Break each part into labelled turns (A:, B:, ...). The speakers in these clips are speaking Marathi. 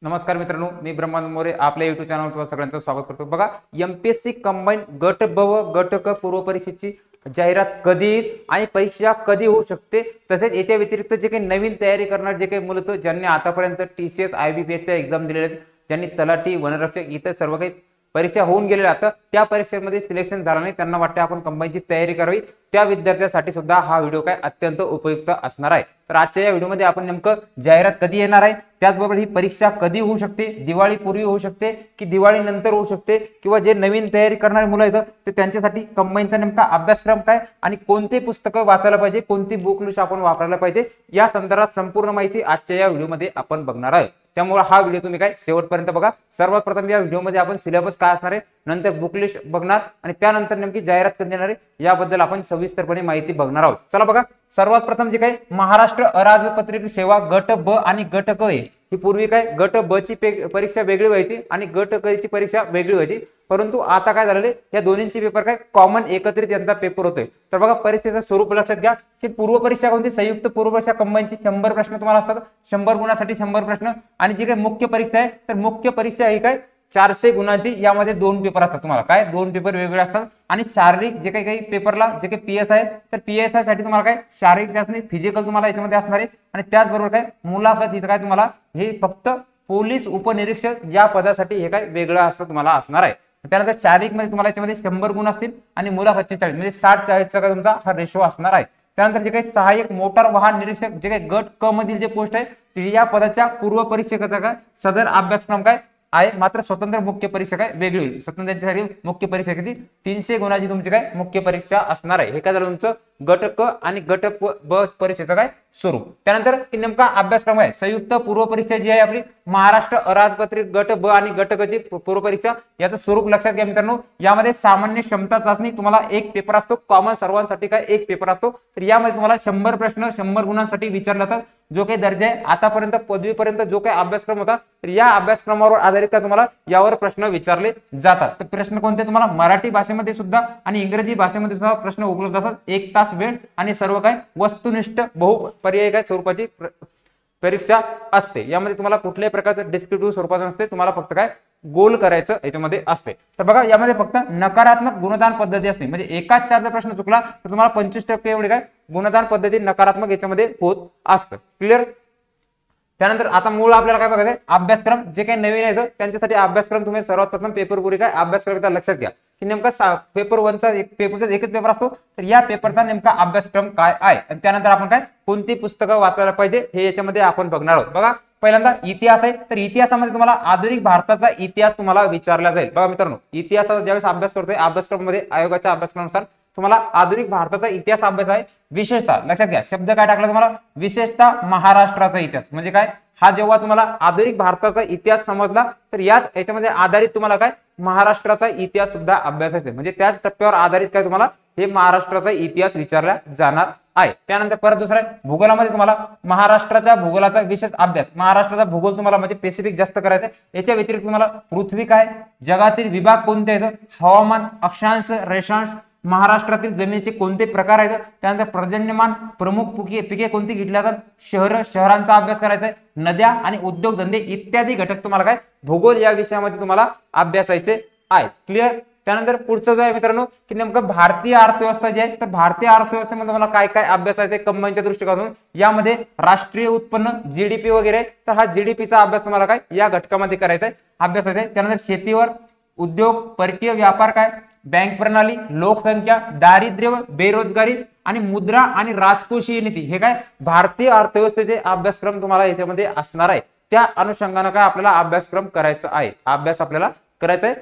A: नमस्कार मित्रांनो, मी ब्रह्मानंद मोरे आपल्या YouTube चॅनलवर तुम्हा सगळ्यांचं स्वागत करतो। बघा, एमपीएससी कंबाईन गट ब व गट क पूर्व परीक्षेची जाहिरात कधी येईल आणि परीक्षा कधी होऊ शकते, तसेच याच्या व्यतिरिक्त जे काही नवीन तयारी करणार जे काही मुलं ज्यांनी आतापर्यंत टीसीएस आयबीपीएसच्या एक्झाम दिलेल्या आहेत, ज्यांनी तलाठी वनरक्षक इतर सर्व काही परीक्षा होऊन गेलेल्या आता त्या परीक्षेमध्ये सिलेक्शन झालं नाही, त्यांना वाटते आपण कंबाईनची तयारी करावी, त्या विद्यार्थ्यांसाठी सुद्धा हा व्हिडिओ काय अत्यंत उपयुक्त असणार आहे। तर आजच्या या व्हिडिओमध्ये आपण नेमकं जाहिरात कधी येणार आहे, त्याचबरोबर ही परीक्षा कधी होऊ शकते, दिवाळी पूर्वी होऊ शकते की दिवाळी नंतर होऊ शकते, किंवा जे नवीन तयारी करणारे मुलं आहेत ते त्यांच्यासाठी कंबाईनचा नेमका अभ्यासक्रम काय आणि कोणते पुस्तकं वाचायला पाहिजे, कोणती बुक लिस्ट आपण वापरायला पाहिजे, या संदर्भात संपूर्ण माहिती आजच्या या व्हिडिओमध्ये आपण बघणार आहे। त्यामुळे हा व्हिडिओ तुम्ही काय शेवटपर्यंत बघा। सर्वात प्रथम या व्हिडिओमध्ये आपण सिलेबस काय असणार आहे, नंतर बुक लिस्ट बघणार आणि त्यानंतर नेमकी जाहिरात कधी येणार आहे याबद्दल आपण सविस्तरपणे माहिती बघणार आहोत। चला बघा, सर्वात प्रथम जे काही महाराष्ट्र अराजपत्रित सेवा गट ब आणि गट क आहे, ही पूर्वी काय गट ब ची परीक्षा वेगळी व्हायची आणि गट क ची परीक्षा वेगळी व्हायची, परंतु आता काय झालेले या दोन्हींची पेपर काय कॉमन एकत्रित यांचा पेपर होतोय। तर बघा, परीक्षेचं स्वरूप लक्षात घ्या की पूर्व परीक्षा कोणती, संयुक्त पूर्व परीक्षा कंबाईनची 100 प्रश्न तुम्हाला असतात, 100 गुणासाठी 100 प्रश्न, आणि जी काही मुख्य परीक्षा आहे तर मुख्य परीक्षा ही काय 400 गुणांची, यामध्ये 2 पेपर असतात तुम्हाला, काय 2 पेपर वेगळे असतात। आणि शारीरिक जे काही पेपरला जे काही पीएस आहे तर पीएसआय साठी तुम्हाला काय शारीरिक चाचणी फिजिकल तुम्हाला याच्यामध्ये असणार आहे, आणि त्याचबरोबर काय मुलाखत इथं काय तुम्हाला हे फक्त पोलीस उपनिरीक्षक या पदासाठी हे काय वेगळं असं तुम्हाला असणार आहे। त्यानंतर शारीरिक मध्ये तुम्हाला याच्यामध्ये 100 गुण असतील आणि मुलाखतचे 40 म्हणजे 60-40 चा तुमचा हा रेशो असणार आहे। त्यानंतर जे काही सहाय्यक मोटार वाहन निरीक्षक जे काही गट क मधील जे पोस्ट आहे या पदाच्या पूर्व परीक्षेकरता काय सदर अभ्यासक्रम काय आहे, मात्र स्वतंत्र मुख्य परीक्षा काय वेगळी होईल। स्वतंत्र मुख्य परीक्षा किती 300 गुणाची तुमची काय मुख्य परीक्षा असणार आहे। हे काय झालं तुमचं गट क आणि गट ब परीक्षेचं काय स्वरूप। त्यानंतर नेमका अभ्यासक्रम आहे संयुक्त पूर्व परीक्षा जी आहे आपली महाराष्ट्र अराजपत्रित गट ब आणि गट क ची पूर्व परीक्षा, याचं स्वरूप लक्षात घ्या मित्रांनो। यामध्ये सामान्य क्षमता चाचणी तुम्हाला एक पेपर असतो, कॉमन सर्वांसाठी काय एक पेपर असतो, तर यामध्ये तुम्हाला 100 प्रश्न 100 गुणांसाठी विचारले जातात। जो काही दर्जा आहे आतापर्यंत पदवीपर्यंत जो काही अभ्यासक्रम होता तर या अभ्यासक्रमावर आधारित काय तुम्हाला यावर प्रश्न विचारले जातात। तर प्रश्न कोणते तुम्हाला मराठी भाषेमध्ये सुद्धा आणि इंग्रजी भाषेमध्ये सुद्धा प्रश्न उपलब्ध असतात। 1 तास वेळ आणि सर्व काय वस्तुनिष्ठ बहुपर्यायी काय स्वरूपाची परीक्षा असते। यामध्ये तुम्हाला कुठल्याही प्रकारचं डिस्क्रिप्टिव्ह स्वरूपाचं नसते, तुम्हाला फक्त काय गोल करायचं याच्यामध्ये असते। तर बघा, यामध्ये फक्त नकारात्मक गुणदान पद्धती असते, म्हणजे एकाच 4 प्रश्न चुकला तर तुम्हाला 25% एवढे काय गुणदान पद्धती नकारात्मक याच्यामध्ये होत असतं। क्लिअर। त्यानंतर आता मूळ आपल्याला काय बघायचं अभ्यासक्रम, जे काही नवीन आहे त्यांच्यासाठी अभ्यासक्रम तुम्ही सर्वात प्रथम पेपर पूर्वी काय अभ्यासक्रम लक्षात घ्या की नेमका पेपर 1 चा एकच पेपर असतो, तर या पेपरचा नेमका अभ्यासक्रम काय आहे आणि त्यानंतर आपण काय कोणती पुस्तकं वाचायला पाहिजे हे याच्यामध्ये आपण बघणार आहोत। बघा, पहिल्यांदा इतिहास आहे, तर इतिहासामध्ये तुम्हाला आधुनिक भारताचा इतिहास तुम्हाला विचारला जाईल। बघा मित्रांनो, इतिहासाचा ज्यावेळेस अभ्यास करतोय अभ्यासक्रमामध्ये आयोगाच्या अभ्यासक्रमानुसार तुम्हाला आधुनिक भारताचा इतिहास अभ्यास आहे। विशेषतः लक्षात घ्या, शब्द काय टाकला तुम्हाला, विशेषतः महाराष्ट्राचा इतिहास, म्हणजे काय हा जेव्हा तुम्हाला आधुनिक भारताचा इतिहास समजला तर याच्यामध्ये आधारित तुम्हाला काय महाराष्ट्राचा इतिहास सुद्धा अभ्यासायचा, म्हणजे त्याच टप्प्यावर आधारित काय तुम्हाला हे महाराष्ट्राचा इतिहास विचारला जाणार आहे। त्यानंतर परत दुसरा भूगोलामध्ये तुम्हाला महाराष्ट्राच्या भूगोलाचा विशेष अभ्यास, महाराष्ट्राचा भूगोल तुम्हाला म्हणजे स्पेसिफिक जास्त करायचा आहे। याच्या व्यतिरिक्त तुम्हाला पृथ्वी काय, जगातील विभाग कोणते आहेत, हवामान, अक्षांश, रेषांश, महाराष्ट्रातील जमिनीचे कोणते प्रकार आहेत, त्यानंतर पर्जन्यमान, प्रमुख पिके कोणती घेतली जातात, शहरांचा अभ्यास करायचा आहे, नद्या आणि उद्योगधंदे इत्यादी घटक तुम्हाला काय भूगोल या विषयामध्ये तुम्हाला अभ्यासायचे आहे। क्लिअर। त्यानंतर पुढचं जो आहे मित्रांनो की नेमकं भारतीय अर्थव्यवस्था जी आहे, तर भारतीय अर्थव्यवस्थेमध्ये तुम्हाला काय काय अभ्यासायचे कंबाईनच्या दृष्टिकोनातून, यामध्ये राष्ट्रीय उत्पन्न जीडीपी वगैरे, तर हा जीडीपीचा अभ्यास तुम्हाला काय या घटकामध्ये करायचा आहे अभ्यासायचा आहे। त्यानंतर शेतीवर, उद्योग, परकीय व्यापार काय, बँक प्रणाली, लोकसंख्या, दारिद्र्य व बेरोजगारी आणि मुद्रा आणि राजकोषीय नीती, हे काय भारतीय अर्थव्यवस्थेचे अभ्यासक्रम तुम्हाला याच्यामध्ये असणार आहे। त्या अनुषंगाने काय आपल्याला अभ्यासक्रम करायचा आहे, अभ्यास आपल्याला करायचा आहे।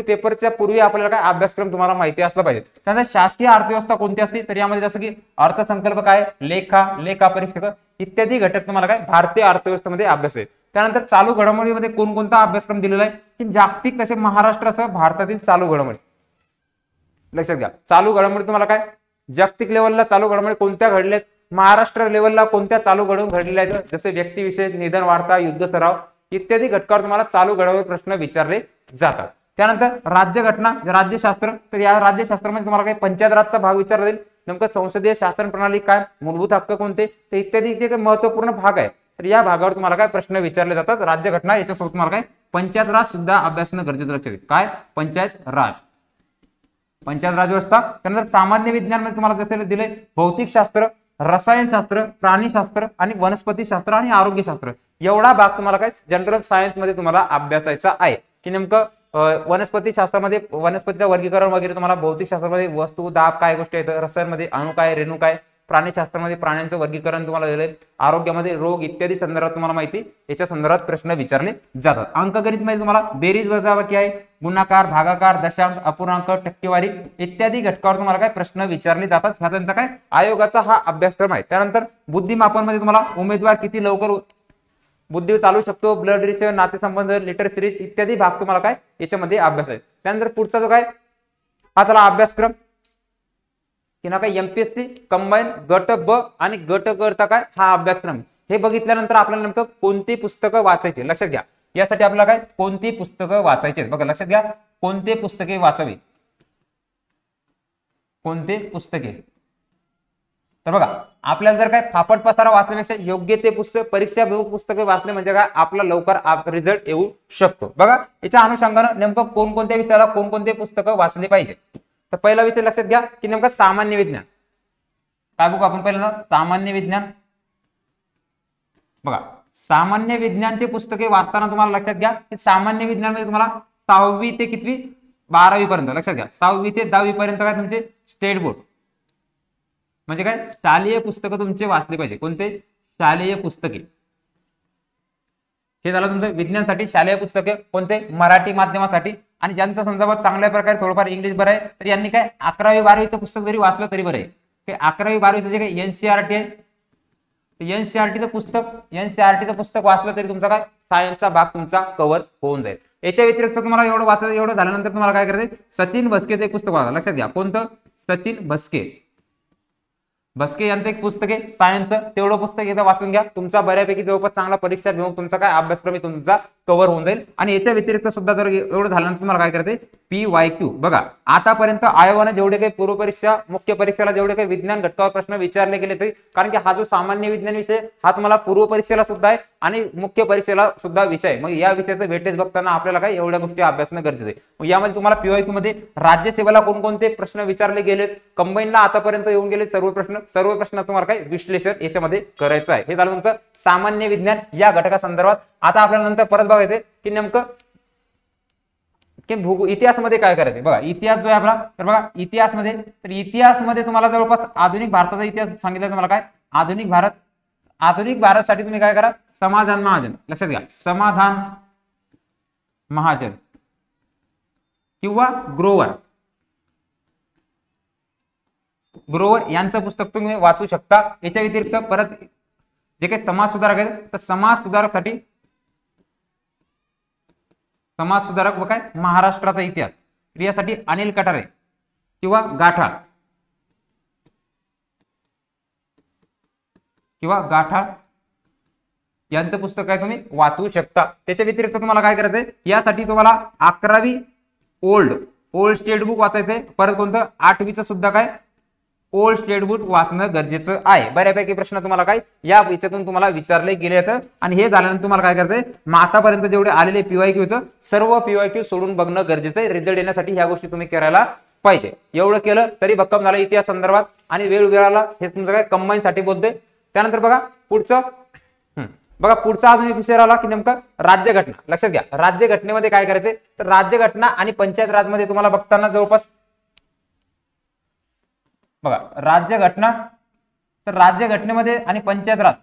A: पेपरच्या पूर्वी आपल्याला काय अभ्यासक्रम तुम्हाला माहिती असला पाहिजे। त्यानंतर शासकीय अर्थव्यवस्था कोणती असते, तर यामध्ये जसं की अर्थसंकल्प काय, लेखा परीक्षक इत्यादी घटक तुम्हाला काय भारतीय अर्थव्यवस्थेमध्ये अभ्यास आहे। त्यानंतर चालू घडामोडीमध्ये कोणकोणता अभ्यासक्रम दिलेला आहे की जागतिक तसे महाराष्ट्रासह भारतातील चालू घडामोडी, लक्षात घ्या चालू घडामोडी तुम्हाला काय जागतिक लेवलला चालू घडामोडी कोणत्या घडल्यात, महाराष्ट्र लेवलला कोणत्या चालू घडामोडी घडलेल्या आहेत, जसे व्यक्तिविशेष, निधन वार्ता, युद्ध सराव इत्यादी घटकावर तुम्हाला चालू घडामोडी प्रश्न विचारले जातात। त्यानंतर राज्यघटना, राज्यशास्त्र, तर या राज्यशास्त्रामध्ये तुम्हाला काही पंचायत राजचा भाग विचारला जाईल, नेमकं संसदीय शासन प्रणाली काय, मूलभूत हक्क कोणते, तर इत्यादी जे काही महत्त्वपूर्ण भाग आहे तर या भागावर तुम्हाला काय प्रश्न विचारले जातात राज्यघटना याच्यासोबत तुम्हाला काय पंचायत राज सुद्धा अभ्यासणं गरजेचं लक्षात घ्या काय पंचायत राज व्यवस्था। त्यानंतर सामान्य विज्ञान मध्ये तुम्हाला जसे दिले भौतिकशास्त्र रसायनशास्त्र प्राणीशास्त्र आणि वनस्पतीशास्त्र आणि आरोग्यशास्त्र एवढा भाग तुम्हाला काय जनरल सायन्स मध्ये तुम्हाला अभ्यासायचा आहे की नेमकं वनस्पती शास्त्रामध्ये वनस्पतीचं वर्गीकरण वगैरे तुम्हाला भौतिकशास्त्रामध्ये वस्तू दाब काय गोष्टी आहेत रसायनमध्ये अणु काय रेणू काय प्राणीशास्त्रामध्ये प्राण्यांचं वर्गीकरण तुम्हाला दिले आरोग्यामध्ये रोग इत्यादी संदर्भात तुम्हाला माहिती याच्या संदर्भात प्रश्न विचारले जातात। अंकगणित मध्ये तुम्हाला बेरीज वजाबाकी आहे गुणाकार भागाकार दशांक अपूर्णांक टक्केवारी इत्यादी घटकावर तुम्हाला काय प्रश्न विचारले जातात हा त्यांचा काय आयोगाचा हा अभ्यासक्रम आहे। त्यानंतर बुद्धिमापन मध्ये तुम्हाला उमेदवार किती लवकर बुद्धी चालू शकतो ब्लड रिलेशन नातेसंबंध लिटर सिरीज इत्यादी भाग तुम्हाला काय याच्यामध्ये अभ्यास आहे। त्यानंतर पुढचा जो काय हा त्याला अभ्यासक्रम की ना काय एमपीएससी कंबाईन गट ब आणि गट ग काय हा अभ्यासक्रम हे बघितल्यानंतर आपल्याला नेमकं कोणती पुस्तकं वाचायची लक्षात घ्या यासाठी आपल्याला काय कोणती पुस्तकं वाचायची बघा लक्षात घ्या कोणते पुस्तके वाचावी कोणते पुस्तके तर बघा आपल्याला जर काय फापट पसारा वाचण्यापेक्षा योग्य ते पुस्तक परीक्षा पुस्तके वाचले म्हणजे काय आपला लवकर रिझल्ट येऊ शकतो। बघा याच्या अनुषंगाने नेमकं कोणकोणत्या विषयाला कोणकोणते पुस्तकं वाचले पाहिजे तर पहिला विषय लक्षात घ्या की नेमका सामान्य विज्ञान काय बघू आपण पहिल्यांदा सामान्य विज्ञान बघा सामान्य विज्ञानचे पुस्तके वाचताना तुम्हाला लक्षात घ्या की सामान्य विज्ञान मध्ये तुम्हाला 6वी ते कितवी 12वी पर्यंत लक्षात घ्या 6वी ते 10वी पर्यंत काय तुमचे स्टेट बोर्ड म्हणजे काय शालेय पुस्तकं तुमचे वाचले पाहिजे कोणते शालेय पुस्तके हे झालं तुमचं विज्ञानसाठी शालेय पुस्तके कोणते मराठी माध्यमासाठी आणि ज्यांचा समजा चांगल्या प्रकारे थोडंफार इंग्लिश बरं आहे तर यांनी काय 11वी 12वीचं पुस्तक जरी वाचलं तरी बरं आहे 11वी 12वीचं जे काही एनसीईआरटी आहे एनसीईआरटीचं पुस्तक वाचलं तरी तुमचा काय सायन्सचा भाग तुमचा कव्हर होऊन जाईल। याच्या व्यतिरिक्त तुम्हाला एवढं वाचायचं एवढं झाल्यानंतर तुम्हाला काय करायचं सचिन भस्केचं एक पुस्तक वाचा लक्षात घ्या कोणतं सचिन भस्के यांचं एक पुस्तक आहे सायन्सचं तेवढं पुस्तक एकदा वाचून घ्या तुमचा बऱ्यापैकी जवळपास चांगला परीक्षा घेऊन तुमचा काय अभ्यासक्रम तुमचा कव्हर होऊन जाईल। आणि याच्या व्यतिरिक्त सुद्धा जर एवढं झाल्यानंतर तुम्हाला काय करायचंय PYQ बघा आतापर्यंत आयोगाने जेवढे काही पूर्व परीक्षा मुख्य परीक्षेला जेवढे काही विज्ञान घटकावर प्रश्न विचारले गेले तरी कारण की हा जो सामान्य विज्ञान विषय हा तुम्हाला पूर्व परीक्षेला सुद्धा आहे आणि मुख्य परीक्षेला सुद्धा विषय मग या विषयाचं वेटेज बघताना आपल्याला काय एवढ्या गोष्टी अभ्यासणं गरजेचं आहे। मग यामध्ये तुम्हाला PYQ मध्ये राज्यसेवेला कोणकोणते प्रश्न विचारले गेलेत कंबाईनला आतापर्यंत येऊन गेले सर्व प्रश्न तुम्हाला काय विश्लेषण याच्यामध्ये करायचं आहे। हे झालं तुमचं सामान्य विज्ञान या घटका संदर्भात। आता आपल्याला नंतर परत बघायचंय की नेमकं इतिहास मध्ये काय करायचं बघा इतिहास जो आहे आपला तर बघा इतिहास मध्ये तुम्हाला जवळपास आधुनिक भारताचा इतिहास सांगितलं तुम्हाला काय आधुनिक भारत साठी तुम्ही काय करा समाधान महाजन लक्षात घ्या समाधान महाजन किंवा ग्रोवर यांचं पुस्तक तुम्ही वाचू शकता। याच्या व्यतिरिक्त परत जे काही समाज सुधारक आहेत तर समाज सुधारक व काय महाराष्ट्राचा इतिहास यासाठी अनिल कटारे किंवा गाठा यांचं पुस्तक आहे तुम्ही वाचू शकता। त्याच्या व्यतिरिक्त तुम्हाला काय करायचंय यासाठी तुम्हाला 11वी ओल्ड स्टेट बुक वाचायचंय परत कोणतं 8वीचं सुद्धा काय ओल्ड स्टेट बुक वाचणं गरजेचं आहे। बऱ्यापैकी प्रश्न तुम्हाला काय या याच्यातून तुम्हाला विचारले गेले आहेत आणि हे झाल्यानंतर तुम्हाला काय करायचंय आतापर्यंत जेवढे आलेले PYQ होतं सर्व PYQ सोडून बघणं गरजेचं आहे। रिझल्ट येण्यासाठी ह्या गोष्टी तुम्ही करायला पाहिजे। एवढं केलं तरी भक्कम झालं इतिहास संदर्भात आणि वेळवेळाला हे तुमचं काय कंबाईन साठी बोलतोय। त्यानंतर बघा पुढचा अजून एक विषय आला की नेमकं राज्यघटना लक्षात घ्या राज्यघटनेमध्ये काय करायचंय तर राज्यघटना आणि पंचायत राज मध्ये तुम्हाला बघताना जवळपास बघा राज्यघटनेमध्ये आणि पंचायत राज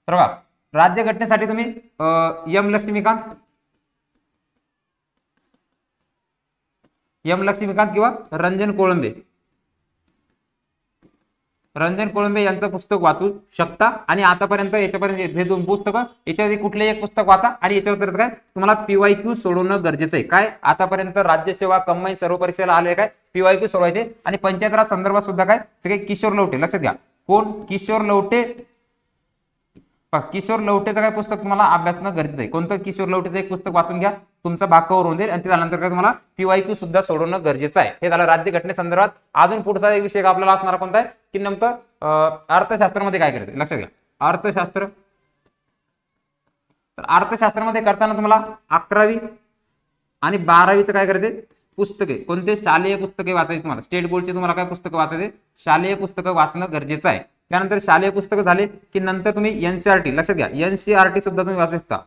A: तर बघा राज्यघटनेसाठी तुम्ही एम लक्ष्मीकांत किंवा रंजन कोळंबे यांचं पुस्तक वाचू शकता। आणि आतापर्यंत याच्यापर्यंत हे दोन पुस्तकं याच्यामध्ये कुठलेही एक पुस्तक वाचा आणि याच्यावर काय तुम्हाला PYQ सोडवणं गरजेचं आहे। काय आतापर्यंत राज्यसेवा कंबाईन सर्व परीक्षेला आले काय PYQ सोडवायचे आणि पंचायत राज संदर्भात सुद्धा काय सगळे किशोर लवटे लक्षात घ्या कोण किशोर लवटेचं काय पुस्तक तुम्हाला अभ्यासणं गरजेचं आहे। कोणतं किशोर लवटेचं एक पुस्तक वाचून घ्या तुमचा भाग कव्हर होऊन जाईल आणि त्यानंतर काय तुम्हाला PYQ सुद्धा सोडवणं गरजेचं आहे। हे झालं राज्यघटनेसंदर्भात। अजून पुढचा एक विषय आपल्याला असणार कोणता आहे की नेमकं अर्थशास्त्रामध्ये काय करायचं लक्षात घ्या अर्थशास्त्र, तर अर्थशास्त्रामध्ये करताना तुम्हाला 11वी आणि 12वीचं काय करायचंय, पुस्तके, कोणते शालेय पुस्तके वाचायची तुम्हाला, स्टेट बोर्डचे तुम्हाला काय पुस्तकं वाचायचे, शालेय पुस्तकं वाचणं गरजेचं आहे. त्यानंतर शालेय पुस्तकं झाले की नंतर तुम्ही एनसीईआरटी, लक्षात घ्या एनसीईआरटी सुद्धा तुम्ही वाचू शकता.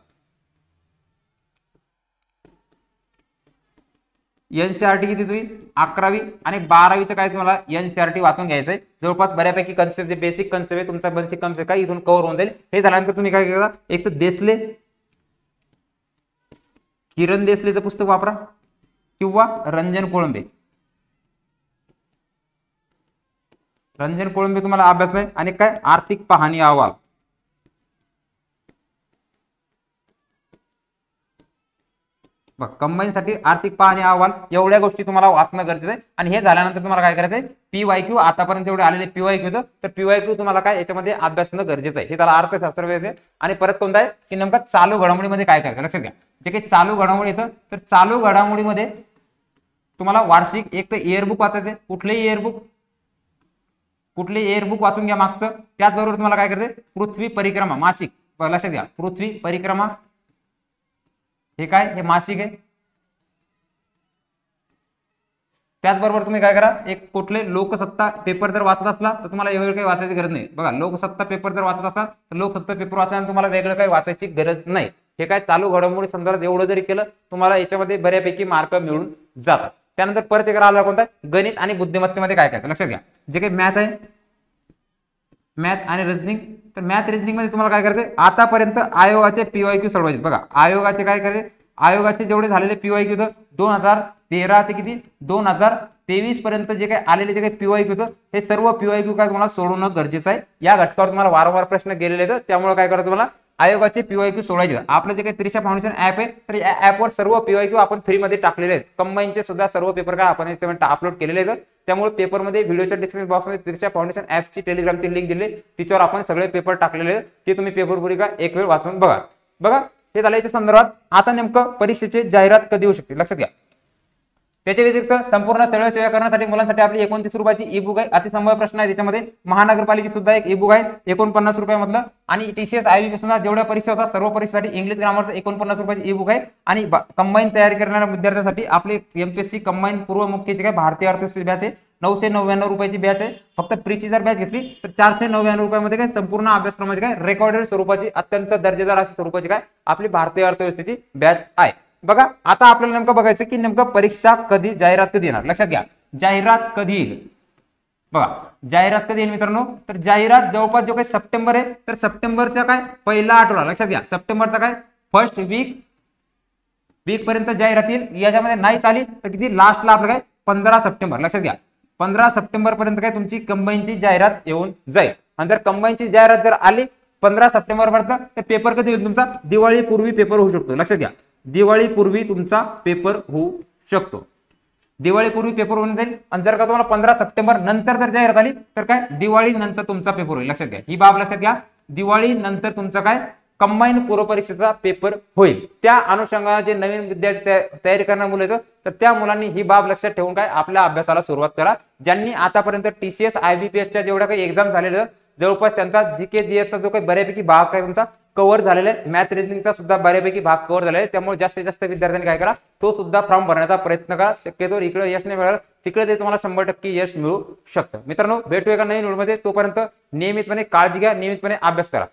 A: एनसीईआरटी किती तुम्ही 11वी आणि 12वीचं काय तुम्हाला एनसीईआरटी वाचून घ्यायचंय. जवळपास बऱ्यापैकी कन्सेप्ट, जे बेसिक कन्सेप्ट आहे तुमचा बेसिक कन्सेप्ट काय इथून कव्हर होऊन जाईल. हे झाल्यानंतर तुम्ही काय करा, एक तर देसले, किरण देसलेचं पुस्तक वापरा किंवा रंजन कोळंबे. रंजन कोळंबे तुम्हाला अभ्यास नाही. आणि काय आर्थिक पाहणी अहवाल, कंबाईन साठी आर्थिक पाहणी अहवाल, एवढ्या गोष्टी तुम्हाला वाचणं गरजेचं आहे. आणि हे झाल्यानंतर तुम्हाला काय करायचंय, पीवायक्यू, आतापर्यंत जेवढे आलेले पीवायक्यू होतं तर पीवायक्यू तुम्हाला काय याच्यामध्ये अभ्यासणं गरजेचं आहे. हे त्याला अर्थशास्त्र वेगळे. आणि परत कोणता आहे की नेमका चालू घडामोडीमध्ये काय करायचं, लक्षात घ्या जे काही चालू घडामोडी येतं तर चालू घडामोडीमध्ये तुम्हाला वार्षिक एक तर इयरबुक वाचायचे, कुठलेही इयरबुक वाचून घ्या मागचं. त्याचबरोबर तुम्हाला काय करायचंय, पृथ्वी परिक्रमा मासिक, लक्षात घ्या पृथ्वी परिक्रमा हे काय, हे मासिक आहे. त्याचबरोबर तुम्ही काय करा, एक कुठले लोकसत्ता पेपर जर वाचत असला तर तुम्हाला एवढं काही वाचायची गरज नाही. बघा लोकसत्ता पेपर जर वाचत असला तर लोकसत्ता पेपर वाचल्यानंतर तुम्हाला वेगळं काही वाचायची गरज नाही. हे काय चालू घडामोडी संदर्भात एवढं जरी केलं तुम्हाला याच्यामध्ये बऱ्यापैकी मार्क मिळून जातात. त्यानंतर परत एक आला कोणता, गणित आणि बुद्धिमत्तेमध्ये काय काय, लक्षात घ्या जे काही मॅथ आहे, मॅथ आणि रिझनिंग. तर मॅथ रिझनिंग मध्ये तुम्हाला काय करायचं, आतापर्यंत आयोगाचे पीवायक्यू सोडवायचे. बघा आयोगाचे काय करायचे, आयोगाचे जेवढे झालेले पीवायक्यू होतं 2013 ते किती 2023 पर्यंत जे काही आलेले जे काही पीवायक्यू होतं हे सर्व पीवायक्यू काय तुम्हाला सोडवणं गरजेचं आहे. या घटकावर तुम्हाला वारंवार प्रश्न गेलेले आहेत. त्यामुळे काय करायचं तुम्हाला आयोगाचे पीवायक्यू सोडायचे. आपलं जे काही त्रिशा फाउंडेशन ऍप आहे तर या ऍपवर सर्व पीवायक्यू आपण फ्रीमध्ये टाकलेले आहेत. कंबाईनचे सुद्धा सर्व पेपर काय आपण अपलोड केलेले आहेत. त्यामुळे पेपरमध्ये व्हिडिओच्या डिस्क्रिप्शन बॉक्समध्ये त्रिशा फाउंडेशन ऍपची टेलिग्रामची लिंक दिली, तिच्यावर आपण सगळे पेपर टाकलेले आहेत. ते तुम्ही पेपरपुरी का एक वेळ वाचून बघा. हे झालं याच्या संदर्भात. आता नेमकं परीक्षेची जाहिरात कधी होऊ शकते, लक्षात घ्या. त्याच्या व्यतिरिक्त संपूर्ण सरळ सेवा करण्यासाठी मुलांसाठी आपली 29 रुपयाची ई बुक आहे. अतिसंभाव्य प्रश्न आहे त्याच्यामध्ये. महानगरपालिकेची सुद्धा एक ई बुक आहे 49 रुपयामधलं. आणि टीसीएस आयबी सुद्धा जेवढ्या परीक्षा होतात सर्व परीक्षेसाठी इंग्लिश ग्रामरचं 49 रुपयाची ई बुक आहे. आणि कंबाईन तयारी करणाऱ्या विद्यार्थ्यांसाठी आपली एमपीएससी कंबाईन पूर्व मुख्यची काय भारतीय अर्थशास्त्र बॅच आहे 999 रुपयाची बॅच आहे. फक्त प्रीची जर बॅच घेतली तर 499 रुपयामध्ये काय संपूर्ण अभ्यासक्रमाची काय रेकॉर्डेड स्वरूपाची अत्यंत दर्जेदार अशी स्वरूपाची काय आपली भारतीय अर्थव्यवस्थेची बॅच आहे. बघा आता आपल्याला नेमकं बघायचं की नेमकं परीक्षा कधी, जाहिरात कधी येणार, लक्षात घ्या जाहिरात कधी येईल. बघा जाहिरात कधी येईल मित्रांनो, तर जाहिरात जवळपास जो काही सप्टेंबर आहे तर सप्टेंबरचा काय पहिला आठवडा, लक्षात घ्या सप्टेंबरचा काय फर्स्ट वीक पर्यंत जाहिरात येईल. याच्यामध्ये नाही चाली तर किती लास्टला आपलं काय 15 सप्टेंबर, लक्षात घ्या 15 सप्टेंबर पर्यंत काय तुमची कंबाईनची जाहिरात येऊन जाईल. आणि जर कंबाईनची जाहिरात जर आली 15 सप्टेंबर पर्यंत तर पेपर कधी होईल तुमचा, दिवाळीपूर्वी पेपर होऊ शकतो. लक्षात घ्या दिवाळीपूर्वी तुमचा पेपर होऊ शकतो. दिवाळीपूर्वी पेपर होऊन जाईल. आणि जर का तुम्हाला 15 सप्टेंबर नंतर जर जाहिरात आली तर काय दिवाळी नंतर तुमचा पेपर होईल. लक्षात घ्या ही बाब लक्षात घ्या, दिवाळी नंतर तुमचा काय कंबाईन पूर्व परीक्षेचा पेपर होईल. त्या अनुषंगाने जे नवीन विद्यार्थी तयारी करणारे मुलं येतं तर त्या मुलांनी ही बाब लक्षात ठेवून काय आपल्या अभ्यासाला सुरुवात करा. ज्यांनी आतापर्यंत टीसीएस आयबीपीएसच्या जेवढ्या काही एक्झाम झालेल्या जवळपास त्यांचा जीके जीएसचा जो काही बऱ्यापैकी भाग काय तुमचा कव्हर झालेला आहे. मॅथ रिजनिंगचा सुद्धा बऱ्यापैकी भाग कव्हर झालेला आहे. त्यामुळे जास्तीत जास्त विद्यार्थ्यांनी काय करा तो सुद्धा फॉर्म भरण्याचा प्रयत्न करा. शक्यतो इकडे यश नाही मिळालं तिकडे ते तुम्हाला 100% यश मिळू शकतं. मित्रांनो भेटूया एका नवीन व्हिडिओमध्ये. तोपर्यंत नियमितपणे काळजी घ्या, नियमितपणे अभ्यास करा.